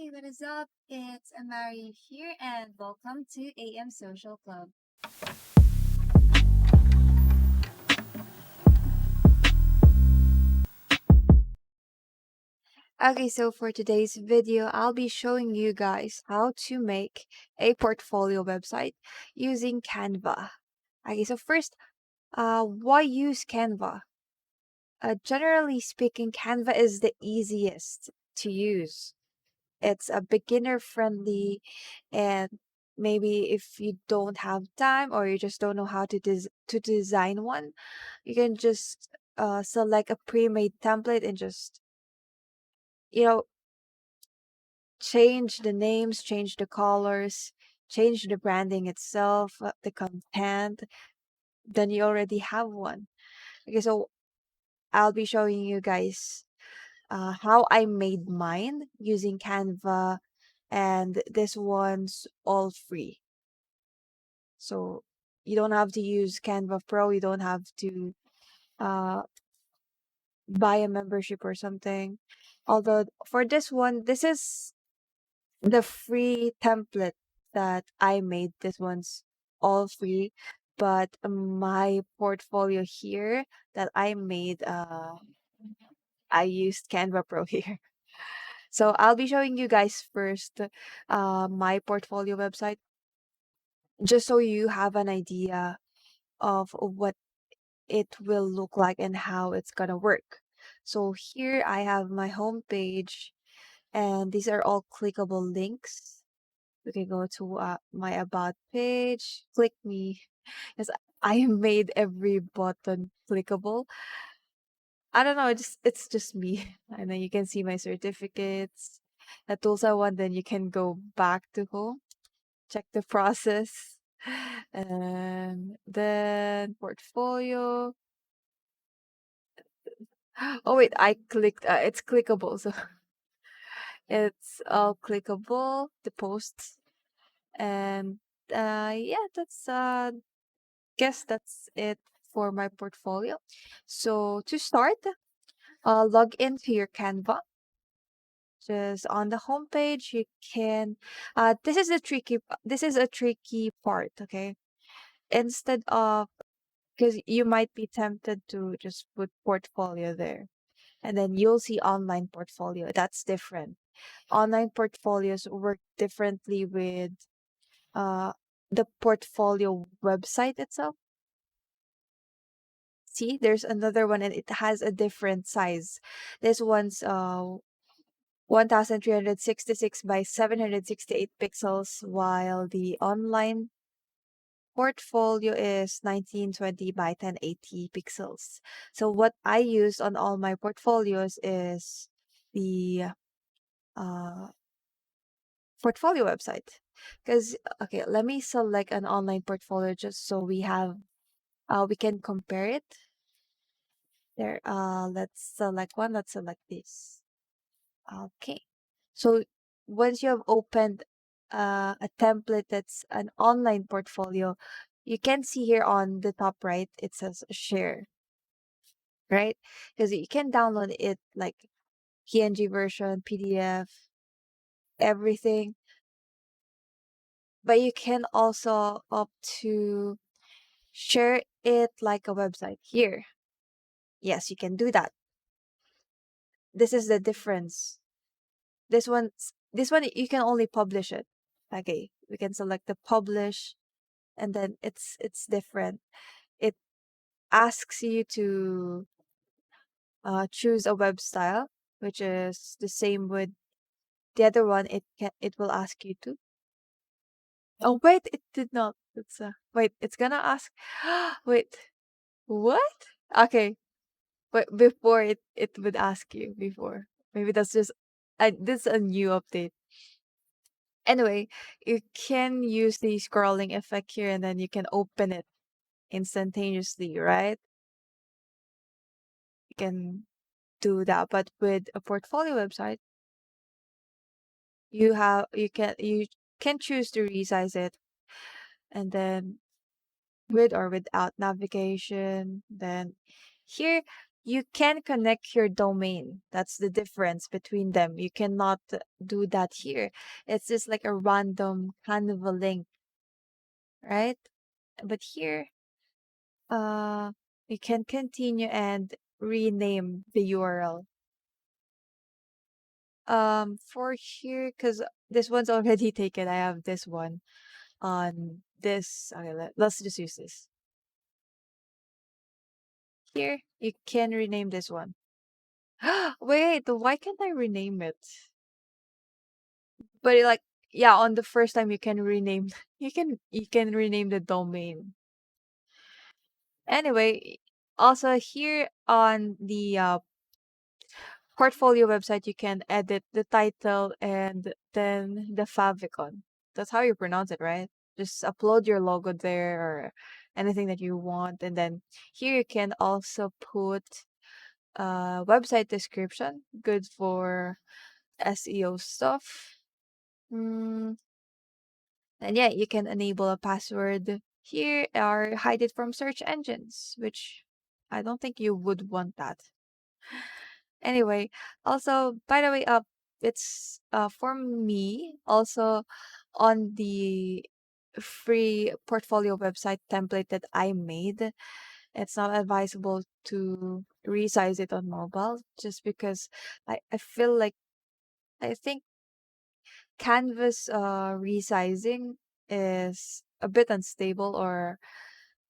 Hey, what is up? It's Amari here, and welcome to AM Social Club. Okay, so for today's video, I'll be showing you guys how to make a portfolio website using Canva. Okay, so first, why use Canva? Generally speaking, Canva is the easiest to use. It's a beginner friendly, and maybe if you don't have time or you just don't know how to design one, you can just select a pre-made template and just you know change the names, change the colors, change the branding itself, the content. Then you already have one. Okay, so I'll be showing you guys how I made mine using Canva, and this one's all free. So you don't have to use Canva Pro. You don't have to uh, buy a membership or something. Although for this one, this is the free template that I made. This one's all free, but my portfolio here that I made, I used Canva Pro here. So I'll be showing you guys first my portfolio website, just so you have an idea of what it will look like and how it's gonna work. So here I have my home page, and these are all clickable links. We can go to my about page, click me, because I made every button clickable. I don't know, it's just me. And then you can see my certificates, the tools I want. Then you can go back to home, check the process, and then portfolio. Oh wait, I clicked. It's clickable, so it's all clickable. The posts, and yeah, that's guess that's it for my portfolio. So to start, log into your Canva. Just on the home page, you can. This is a tricky. This is a tricky part. Okay, instead of, because you might be tempted to just put portfolio there, and then you'll see online portfolio. That's different. Online portfolios work differently with uh the portfolio website itself. See, there's another one and it has a different size. This one's 1366 by 768 pixels, while the online portfolio is 1920 by 1080 pixels. So what I use on all my portfolios is the uh portfolio website. Because okay, let me select an online portfolio just so we can compare it. There, let's select one. Let's select this. Okay. So once you have opened a template that's an online portfolio, you can see here on the top right, it says share, right? Because you can download it like PNG version, PDF, everything. But you can also opt to share it like a website here. Yes, you can do that. This is the difference. This one you can only publish it. Okay, we can select the publish, and then it's different. It asks you to choose a web style, which is the same with the other one. It will ask you to. Oh wait, it did not. Wait, it's gonna ask. Wait, what? Okay, but before it would ask you before. Maybe that's just this is a new update. Anyway, you can use the scrolling effect here, and then you can open it instantaneously, right? You can do that. But with a portfolio website, you can choose to resize it, and then with or without navigation. Then here you can connect your domain. That's the difference between them. You cannot do that here. It's just like a random Canva link, right? But here, uh, you can continue and rename the URL. For here, because this one's already taken, I have this one on this. Okay, let's just use this. Here, you can rename this one. Wait, why can't I rename it? But like, yeah, on the first time you can rename, you can rename the domain. Anyway, also here on the portfolio website, you can edit the title and then the favicon. That's how you pronounce it, right? Just upload your logo there or anything that you want, and then here you can also put website description, good for SEO stuff. Mm, and yeah, you can enable a password here or hide it from search engines, which I don't think you would want that. Anyway, also, by the way, it's for me also on the free portfolio website template that I made. It's not advisable to resize it on mobile just because I feel like I think Canvas resizing is a bit unstable or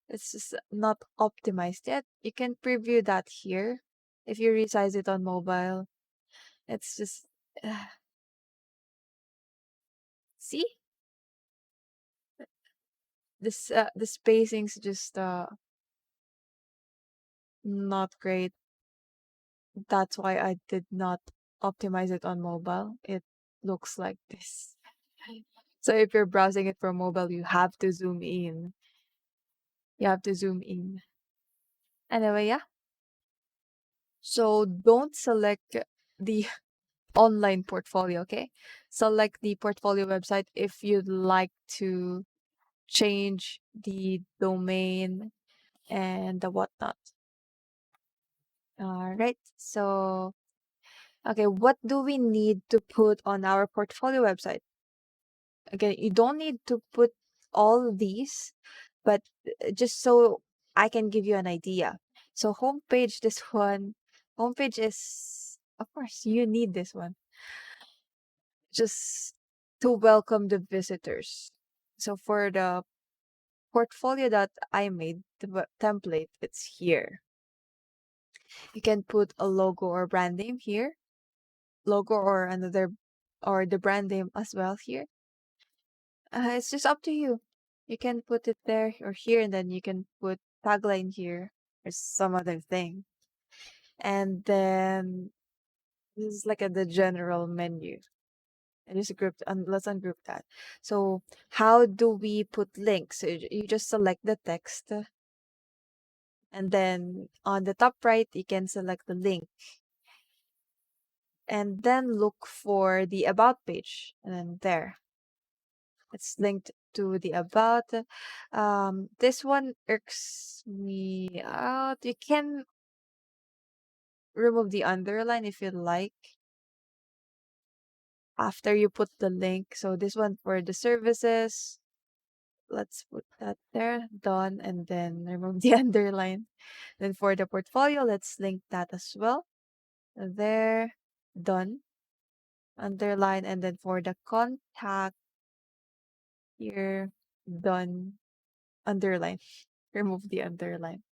it's just not optimized yet. You can preview that here if you resize it on mobile. It's just see this the spacing's just not great. That's why I did not optimize it on mobile. It looks like this. So if you're browsing it from mobile, you have to zoom in. You have to zoom in. Anyway, yeah. So don't select the online portfolio, okay? Select the portfolio website if you'd like to change the domain and the whatnot. All right. So, okay, what do we need to put on our portfolio website? Again, you don't need to put all these, but just so I can give you an idea. So, homepage, this one, homepage is, of course, you need this one just to welcome the visitors. So, for the portfolio that I made, the template, it's here. You can put a logo or brand name here, logo or another, or the brand name as well here. It's just up to you. You can put it there or here, and then you can put tagline here or some other thing. And then this is like the general menu. And just group, let's ungroup that. So how do we put links? So you just select the text, and then on the top right, you can select the link and then look for the about page. And then there, it's linked to the about. This one irks me out. You can remove the underline if you like after you put the link. So this one for the services, let's put that there, done, and then remove the underline. Then for the portfolio, let's link that as well. There, done, underline, and then for the contact here, done, underline. Remove the underline.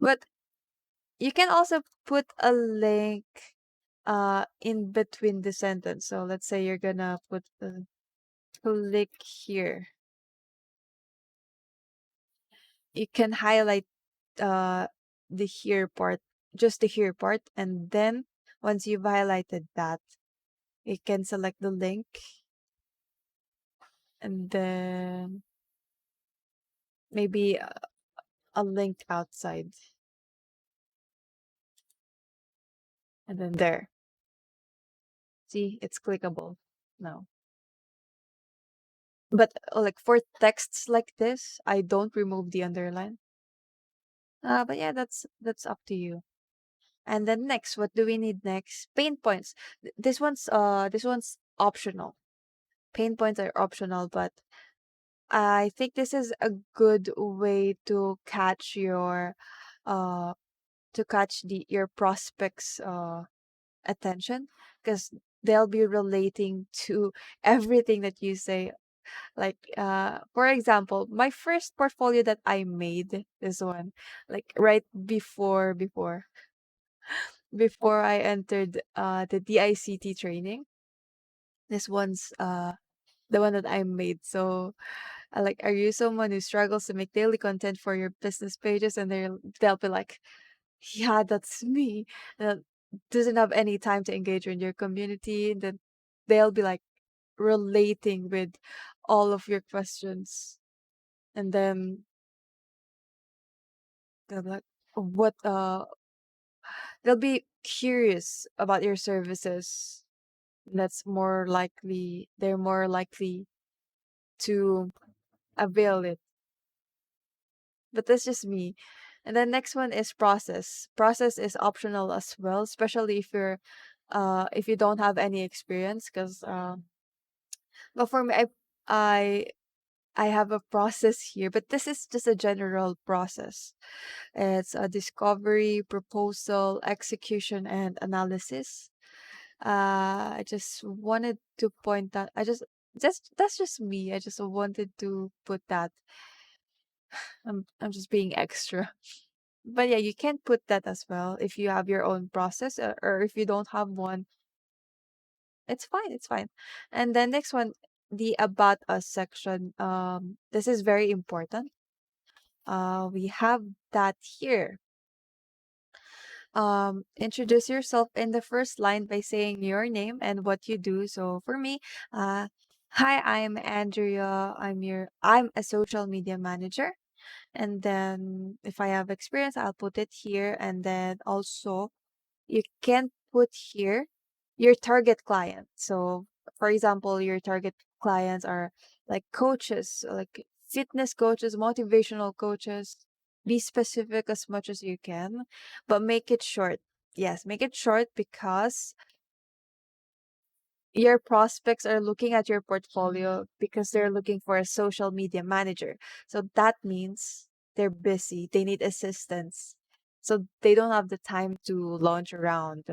But you can also put a link in between the sentence. So let's say you're gonna put a click here. You can highlight uh the here part, just the here part, and then once you've highlighted that, you can select the link and then maybe a link outside and then there. See, it's clickable now. But like for texts like this, I don't remove the underline. But yeah, that's up to you. And then next, what do we need next? Pain points. This one's optional. Pain points are optional, but I think this is a good way uh to catch the your prospects attention, because they'll be relating to everything that you say. Like for example, my first portfolio that I made, this one, like right before I entered the DICT training. This one's the one that I made. So like, are you someone who struggles to make daily content for your business pages? And they'll be like, yeah, that's me. Uh, doesn't have any time to engage in your community. And then they'll be like relating with all of your questions. And then they'll be like, what they'll be curious about your services. They're more likely to avail it. But that's just me. And then next one is process. Process is optional as well, especially if you don't have any experience. Because but for me, I I have a process here, but this is just a general process. It's a discovery, proposal, execution, and analysis. I just wanted to point that just that's just me. I just wanted to put that. I'm just being extra. But yeah, you can put that as well if you have your own process, or if you don't have one, it's fine. It's fine. And then next one, the about us section. This is very important. We have that here. Introduce yourself in the first line by saying your name and what you do. So for me, uh, hi, I'm Andrea. I'm a social media manager. And then if I have experience, I'll put it here. And then also you can put here your target client. So, for example, your target clients are like coaches, like fitness coaches, motivational coaches. Be specific as much as you can, but make it short. Yes, make it short because your prospects are looking at your portfolio because they're looking for a social media manager. So that means they're busy, they need assistance. So they don't have the time to launch around.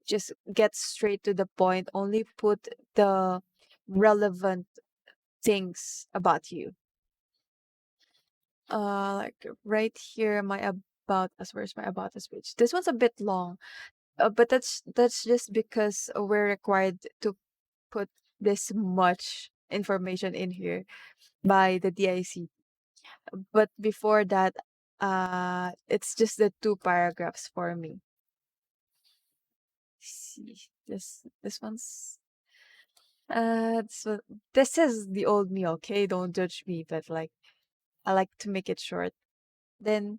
Just get straight to the point, only put the relevant things about you. Like right here, my about us. Where's my about us page? This one's a bit long, but that's just because we're required to put this much information in here by the DIC. But before that, it's just the two paragraphs for me. See, this one's so this is the old me, okay? Don't judge me, but like I like to make it short. Then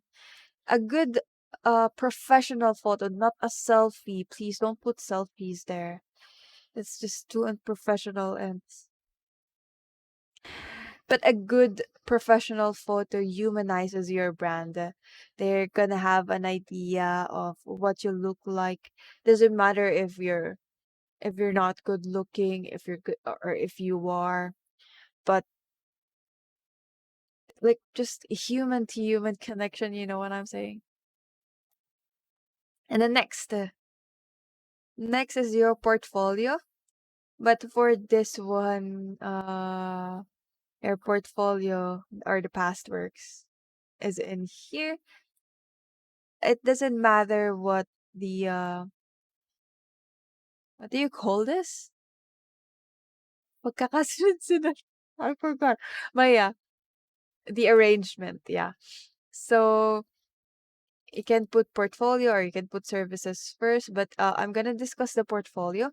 a good professional photo, not a selfie. Please don't put selfies there. It's just too unprofessional. And but a good professional photo humanizes your brand. They're gonna have an idea of what you look like. Doesn't matter if you're not good looking, if you're good or if you are, but like just human to human connection, you know what I'm saying? And then next is your portfolio. But for this one, your portfolio or the past works is in here. It doesn't matter the what do you call this? Magkakasunod-sunod. I forgot. But yeah, the arrangement, yeah. So you can put portfolio or you can put services first, but I'm gonna discuss the portfolio.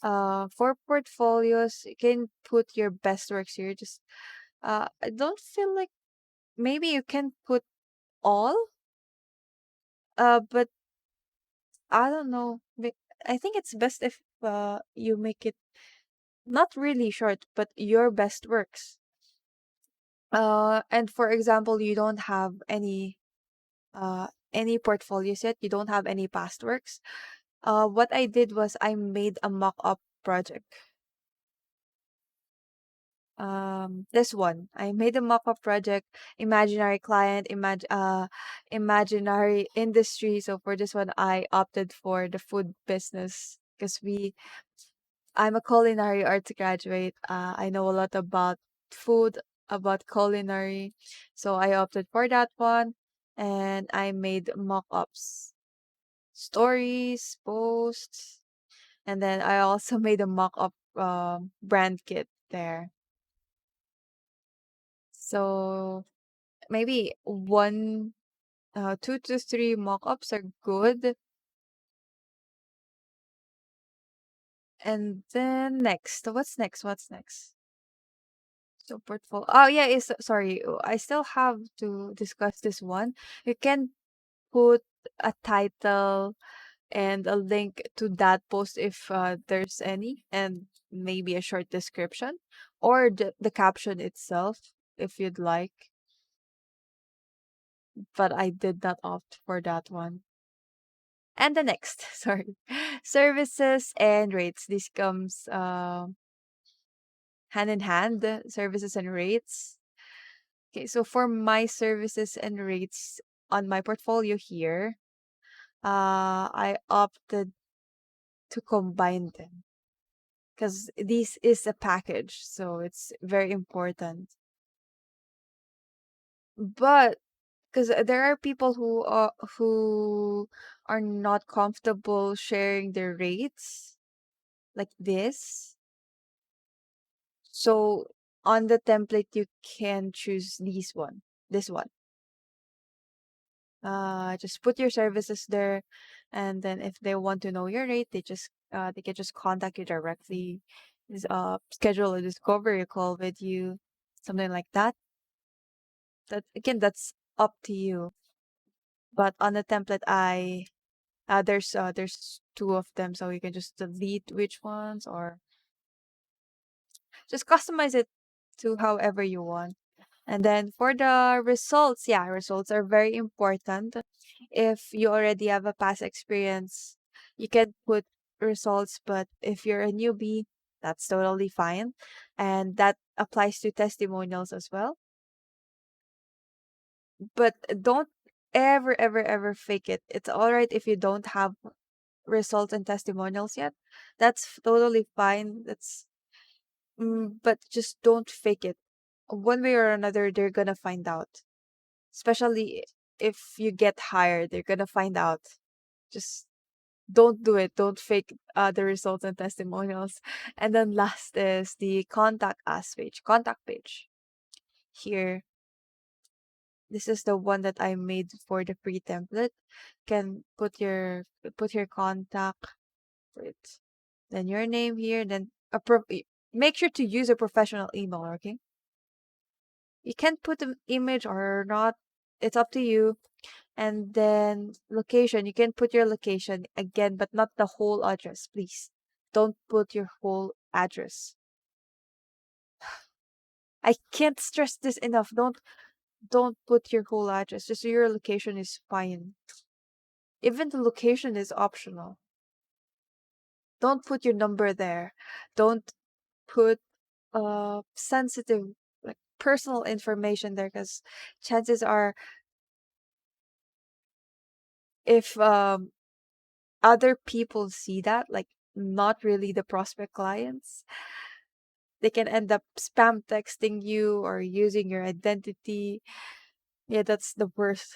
For portfolios, you can put your best works here. Just I don't feel like maybe you can put all, but I don't know. I think it's best if you make it not really short, but your best works. And for example, you don't have any. any portfolios yet, you don't have any past works, what I did was I made a mock-up project. This one, I made a mock-up project, imaginary client, imaginary industry. So for this one, I opted for the food business because I'm a culinary arts graduate. I know a lot about food, about culinary, so I opted for that one, and I made mock-ups, stories, posts, and then I also made a mock-up brand kit there. So maybe one, 2 to 3 mock-ups are good. And then next, what's next? What's next? So portfolio. Oh yeah, is sorry. I still have to discuss this one. You can put a title and a link to that post if there's any, and maybe a short description or the caption itself if you'd like. But I did not opt for that one. And the next, sorry, services and rates. This comes hand in hand, services and rates. Okay, so for my services and rates on my portfolio here, I opted to combine them because this is a package, so it's very important. But because there are people who are not comfortable sharing their rates like this. So on the template, you can choose this one. Just put your services there, and then if they want to know your rate, they can just contact you directly, schedule a discovery call with you, something like that. That again, that's up to you. But on the template, there's two of them, so you can just delete which ones or just customize it to however you want. And then for the results, yeah, results are very important. If you already have a past experience, you can put results, but if you're a newbie, that's totally fine. And that applies to testimonials as well. But don't ever, ever, ever fake it. It's all right if you don't have results and testimonials yet. That's totally fine. But just don't fake it. One way or another, they're gonna find out. Especially if you get hired, they're gonna find out. Just don't do it. Don't fake the results and testimonials. And then last is the contact us page, contact page. Here, this is the one that I made for the free template. Can put your contact, wait, then your name here, then make sure to use a professional email, okay? You can put an image or not. It's up to you. And then location, you can put your location again, but not the whole address, please. Don't put your whole address. I can't stress this enough. Don't put your whole address. Just your location is fine. Even the location is optional. Don't put your number there. Don't put sensitive, like personal information there, because chances are if other people see that, like not really the prospect clients, they can end up spam texting you or using your identity. Yeah, that's the worst.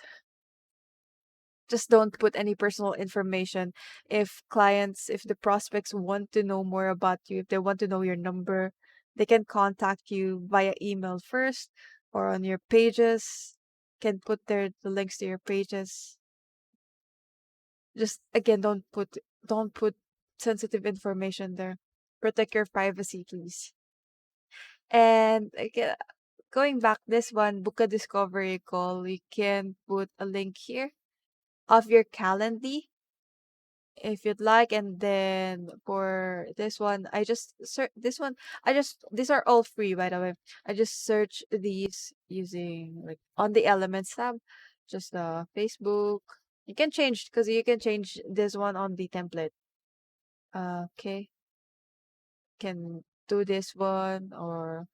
Just don't put any personal information. If the prospects want to know more about you, if they want to know your number, they can contact you via email first or on your pages. Can put the links to your pages. Just again, don't put sensitive information there. Protect your privacy, please. And again, going back this one, book a discovery call. You can put a link here of your Calendly if you'd like, and then for this one, these are all free by the way. I just search these using like on the Elements tab. just Facebook. You can change because you can change this one on the template. Okay, can do this one or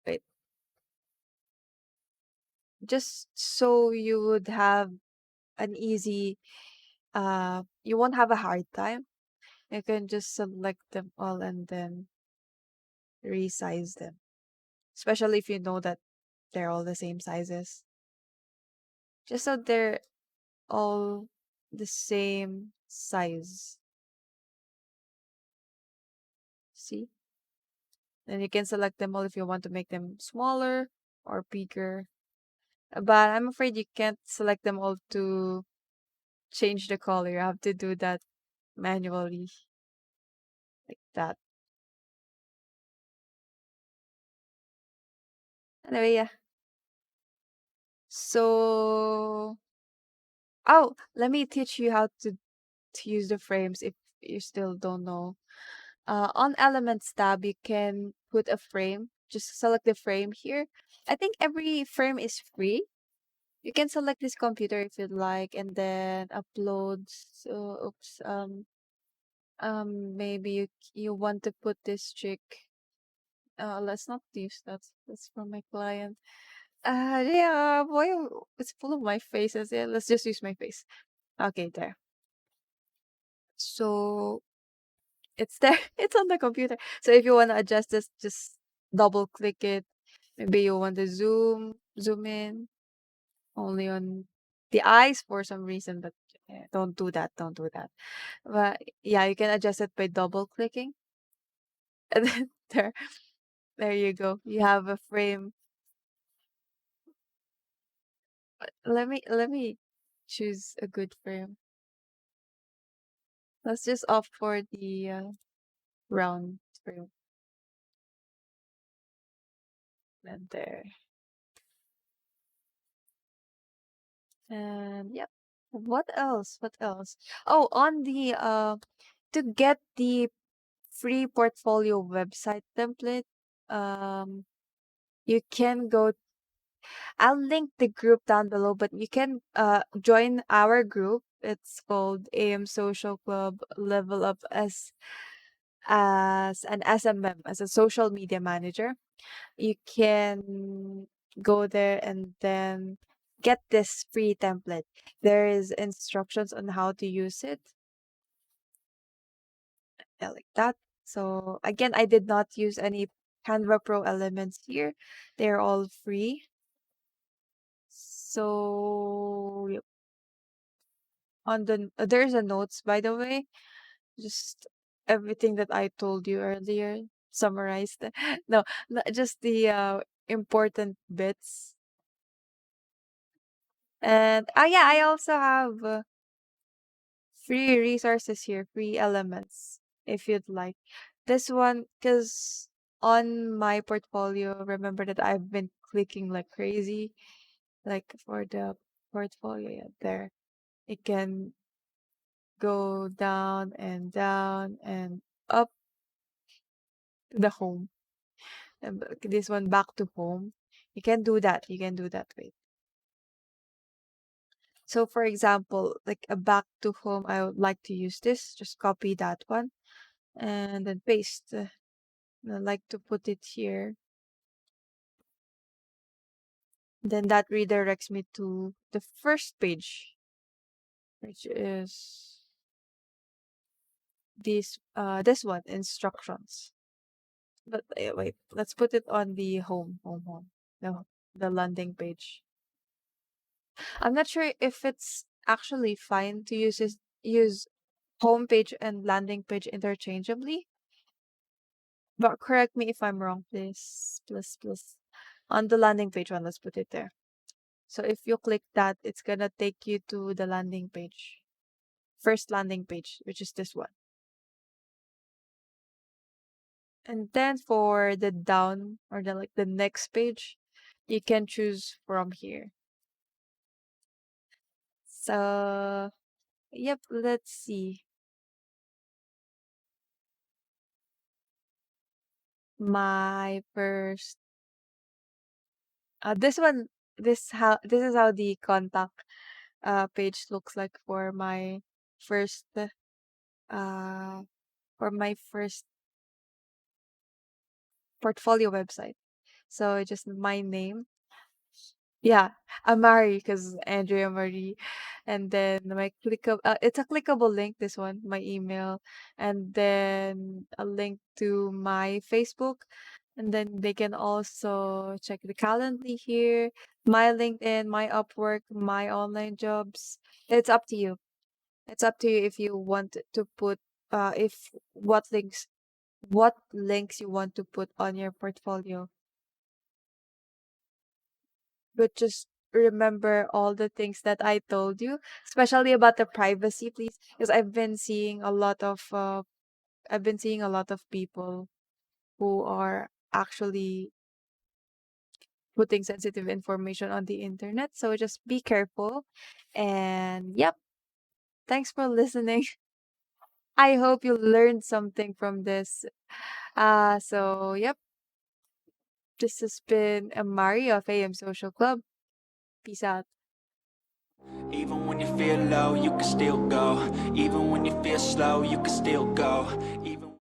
wait, just so you would have an easy, you won't have a hard time. You can just select them all and then resize them, especially if you know that they're all the same sizes. Just so they're all the same size. See? Then you can select them all if you want to make them smaller or bigger. But I'm afraid you can't select them all to change the color. You have to do that manually, like that. Anyway, yeah. So, oh, let me teach you how to use the frames if you still don't know. On Elements tab, you can put a frame. Just select the frame here. I think every frame is free. You can select this computer if you'd like, and then upload. So, oops. Maybe you want to put this chick. Let's not use that. That's for my client. Yeah, boy, it's full of my faces. Yeah, let's just use my face. Okay, there. So it's there. It's on the computer. So if you want to adjust this, just double click it. Maybe you want to zoom in only on the eyes for some reason, but don't do that. Don't do that. But yeah, you can adjust it by double clicking. And then there you go. You have a frame. Let me choose a good frame. Let's just opt for the round frame. And there. And yep. What else? What else? Oh, on the to get the free portfolio website template, um you can go, I'll link the group down below, but you can join our group. It's called AM Social Club Level Up as an SMM, as a social media manager. You can go there and then get this free template. There is instructions on how to use it. Yeah, like that. So again, I did not use any Canva Pro elements here. They're all free. So yep. On the there's a notes, by the way, just everything that I told you earlier summarized. No, just the important bits. And yeah, I also have free resources here, free elements, if you'd like. This one, because on my portfolio, remember that I've been clicking like crazy, like for the portfolio, yeah, there. It can go down and up to the home. And this one back to home. You can do that. You can do that. Wait. So for example, like a back to home, I would like to use this. Just copy that one and then paste. I like to put it here. Then that redirects me to the first page, which is this one, instructions. But wait, let's put it on the home, the landing page. I'm not sure if it's actually fine to use home page and landing page interchangeably, but correct me if I'm wrong, please. Please. On the landing page one, let's put it there. So if you click that, it's gonna take you to the landing page. First landing page, which is this one. And then for the down or the next page, you can choose from here. So yep, let's see. My first This one, this is how the contact page looks like first uh for my first portfolio website. So just my name. Yeah, Amari, because Andrea Marie, and then my clickable. It's a clickable link. This one, my email, and then a link to my Facebook, and then they can also check the Calendly here, my LinkedIn, my Upwork, my online jobs. It's up to you. It's up to you if you want to put if what links you want to put on your portfolio. But just remember all the things that I told you, especially about the privacy, please, because I've been seeing a lot of people who are actually putting sensitive information on the internet. So just be careful. And yep, thanks for listening. I hope you learned something from this. So yep, this has been Amari of AM Social Club. Peace out. Even when you feel low, you can still go. Even when you feel slow, you can still go. Even